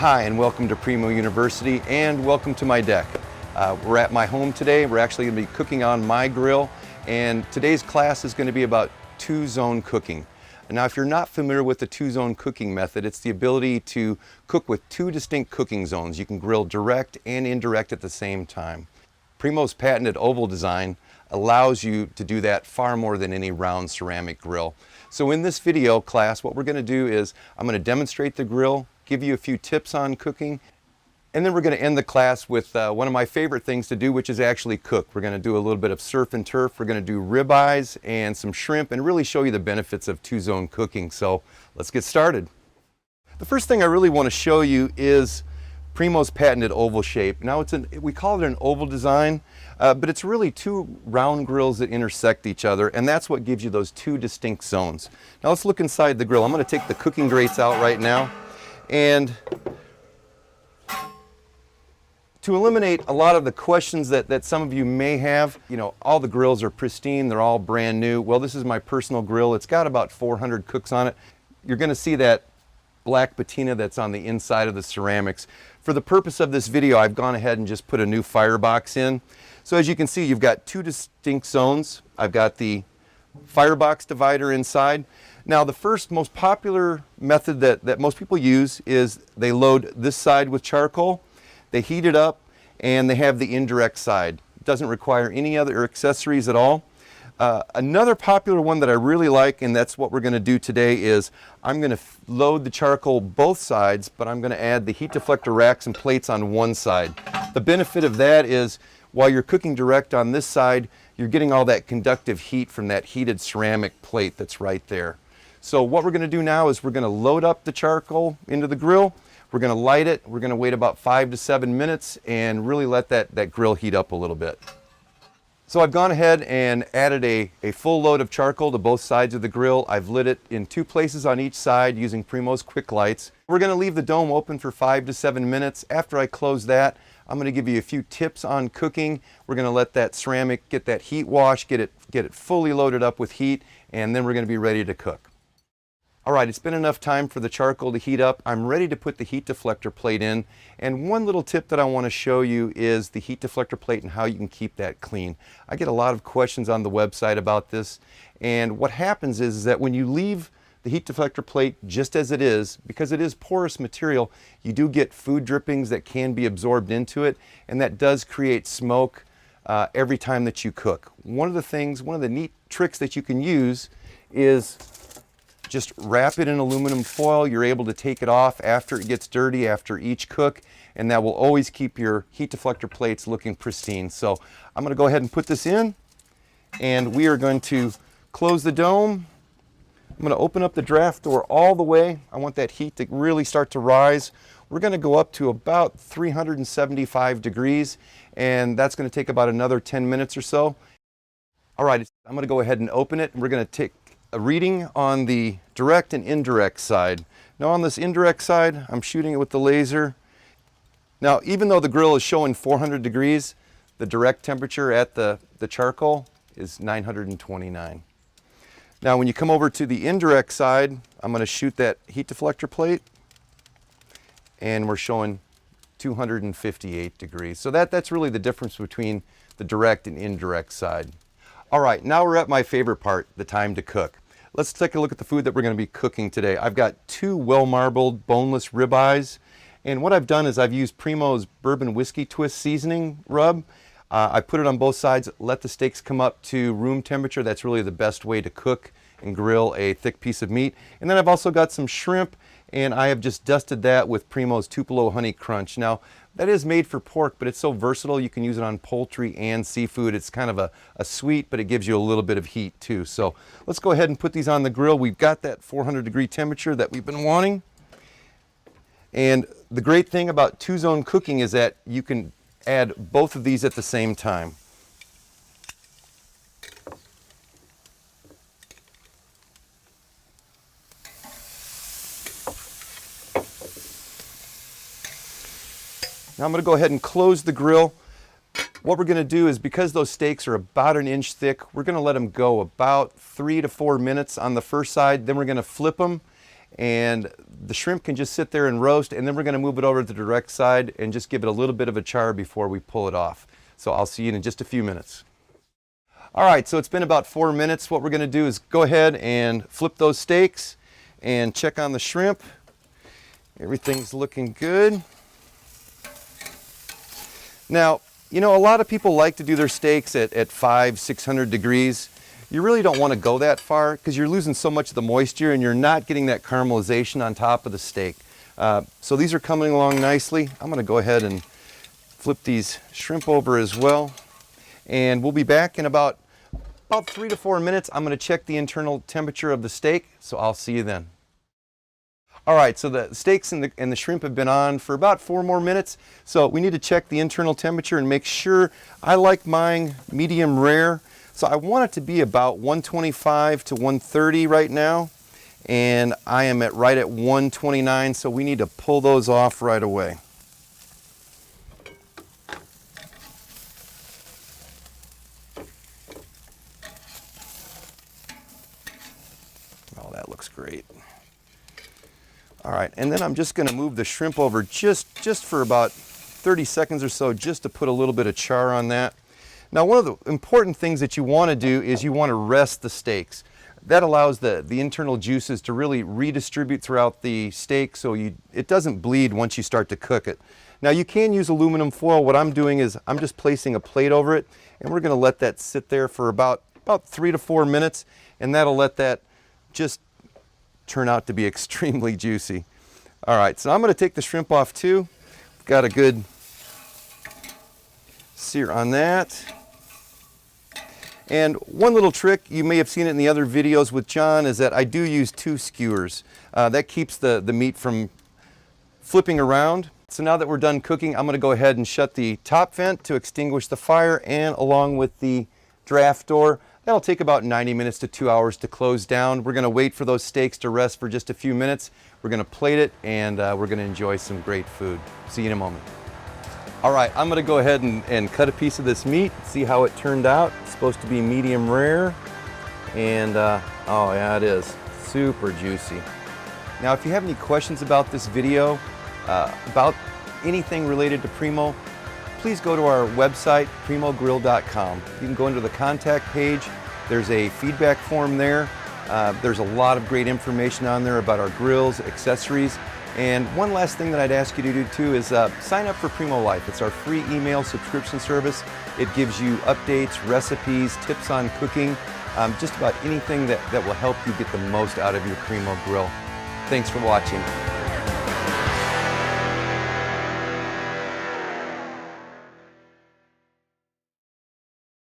Hi, and welcome to Primo University, and welcome to my deck. We're at my home today. We're actually going to be cooking on my grill, and today's class is going to be about two-zone cooking. Now, if you're not familiar with the two-zone cooking method, it's the ability to cook with two distinct cooking zones. You can grill direct and indirect at the same time. Primo's patented oval design allows you to do that far more than any round ceramic grill. So in this video class, what we're going to do is I'm going to demonstrate the grill, give you a few tips on cooking, and then we're going to end the class with one of my favorite things to do, which is actually cook. We're going to do a little bit of surf and turf. We're going to do ribeyes and some shrimp and really show you the benefits of two-zone cooking. So let's get started. The first thing I really want to show you is Primo's patented oval shape. Now we call it an oval design, but it's really two round grills that intersect each other, and that's what gives you those two distinct zones. Now let's look inside the grill. I'm going to take the cooking grates out right now, and to eliminate a lot of the questions that some of you may have, you know, all the grills are pristine, they're all brand new. Well, this is my personal grill. It's got about 400 cooks on it. You're going to see that black patina that's on the inside of the ceramics. For the purpose of this video, I've gone ahead and just put a new firebox in. So as you can see, you've got two distinct zones. I've got the firebox divider inside. Now, the first most popular method that most people use is they load this side with charcoal, they heat it up, and they have the indirect side. It doesn't require any other accessories at all. Another popular one that I really like, and that's what we're going to do today, is I'm going to load the charcoal both sides, but I'm going to add the heat deflector racks and plates on one side. The benefit of that is while you're cooking direct on this side, you're getting all that conductive heat from that heated ceramic plate that's right there. So what we're going to do now is we're going to load up the charcoal into the grill. We're going to light it. We're going to wait about 5 to 7 minutes and really let that grill heat up a little bit. So I've gone ahead and added a full load of charcoal to both sides of the grill. I've lit it in two places on each side using Primo's quick lights. We're going to leave the dome open for 5 to 7 minutes. After I close that, I'm going to give you a few tips on cooking. We're going to let that ceramic get that heat wash, get it fully loaded up with heat, and then we're going to be ready to cook. All right, it's been enough time for the charcoal to heat up. I'm ready to put the heat deflector plate in. And one little tip that I want to show you is the heat deflector plate and how you can keep that clean. I get a lot of questions on the website about this. And what happens is that when you leave the heat deflector plate just as it is, because it is porous material, you do get food drippings that can be absorbed into it. And that does create smoke every time that you cook. One of the neat tricks that you can use is just wrap it in aluminum foil. You're able to take it off after it gets dirty after each cook, and that will always keep your heat deflector plates looking pristine. So I'm going to go ahead and put this in, and we are going to close the dome. I'm going to open up the draft door all the way. I want that heat to really start to rise. We're going to go up to about 375 degrees, and that's going to take about another 10 minutes or so. All right, I'm going to go ahead and open it, and we're going to take a reading on the direct and indirect side. Now on this indirect side, I'm shooting it with the laser. Now, even though the grill is showing 400 degrees, the direct temperature at the charcoal is 929. Now, when you come over to the indirect side, I'm going to shoot that heat deflector plate, and we're showing 258 degrees. So that's really the difference between the direct and indirect side. All right, now we're at my favorite part, the time to cook. Let's take a look at the food that we're going to be cooking today. I've got two well-marbled boneless ribeyes, and what I've done is I've used Primo's bourbon whiskey twist seasoning rub. I put it on both sides, let the steaks come up to room temperature. That's really the best way to cook and grill a thick piece of meat. And then I've also got some shrimp, and I have just dusted that with Primo's Tupelo Honey Crunch. Now, that is made for pork, but it's so versatile. You can use it on poultry and seafood. It's kind of a sweet, but it gives you a little bit of heat too. So let's go ahead and put these on the grill. We've got that 400 degree temperature that we've been wanting. And the great thing about two-zone cooking is that you can add both of these at the same time. Now I'm going to go ahead and close the grill. What we're going to do is, because those steaks are about an inch thick, we're going to let them go about 3 to 4 minutes on the first side. Then we're going to flip them, and the shrimp can just sit there and roast, and then we're going to move it over to the direct side and just give it a little bit of a char before we pull it off. So I'll see you in just a few minutes. All right, so it's been about 4 minutes. What we're going to do is go ahead and flip those steaks and check on the shrimp. Everything's looking good. Now, you know, a lot of people like to do their steaks at 500-600 degrees. You really don't want to go that far because you're losing so much of the moisture and you're not getting that caramelization on top of the steak. So these are coming along nicely. I'm going to go ahead and flip these shrimp over as well. And we'll be back in about 3 to 4 minutes. I'm going to check the internal temperature of the steak, so I'll see you then. All right, so the steaks and the shrimp have been on for about 4 more minutes. So we need to check the internal temperature and make sure. I like mine medium rare. So I want it to be about 125 to 130 right now. And I am right at 129, so we need to pull those off right away. Oh, that looks great. All right, and then I'm just going to move the shrimp over just for about 30 seconds or so, just to put a little bit of char on that. Now, one of the important things that you want to do is you want to rest the steaks. That allows the internal juices to really redistribute throughout the steak so it doesn't bleed once you start to cook it. Now, you can use aluminum foil. What I'm doing is I'm just placing a plate over it, and we're going to let that sit there for about 3 to 4 minutes, and that'll let that just turn out to be extremely juicy. All right, so I'm going to take the shrimp off too. Got a good sear on that. And one little trick, you may have seen it in the other videos with John, is that I do use 2 skewers. That keeps the meat from flipping around. So now that we're done cooking, I'm going to go ahead and shut the top vent to extinguish the fire, and along with the draft door. That'll take about 90 minutes to 2 hours to close down. We're going to wait for those steaks to rest for just a few minutes. We're going to plate it, and we're going to enjoy some great food. See you in a moment. All right, I'm going to go ahead and cut a piece of this meat, see how it turned out. It's supposed to be medium rare, and oh yeah, it is super juicy. Now, if you have any questions about this video, about anything related to Primo, please go to our website, primogrill.com. You can go into the contact page. There's a feedback form there. There's a lot of great information on there about our grills, accessories. And one last thing that I'd ask you to do too is sign up for Primo Life. It's our free email subscription service. It gives you updates, recipes, tips on cooking, just about anything that will help you get the most out of your Primo grill. Thanks for watching.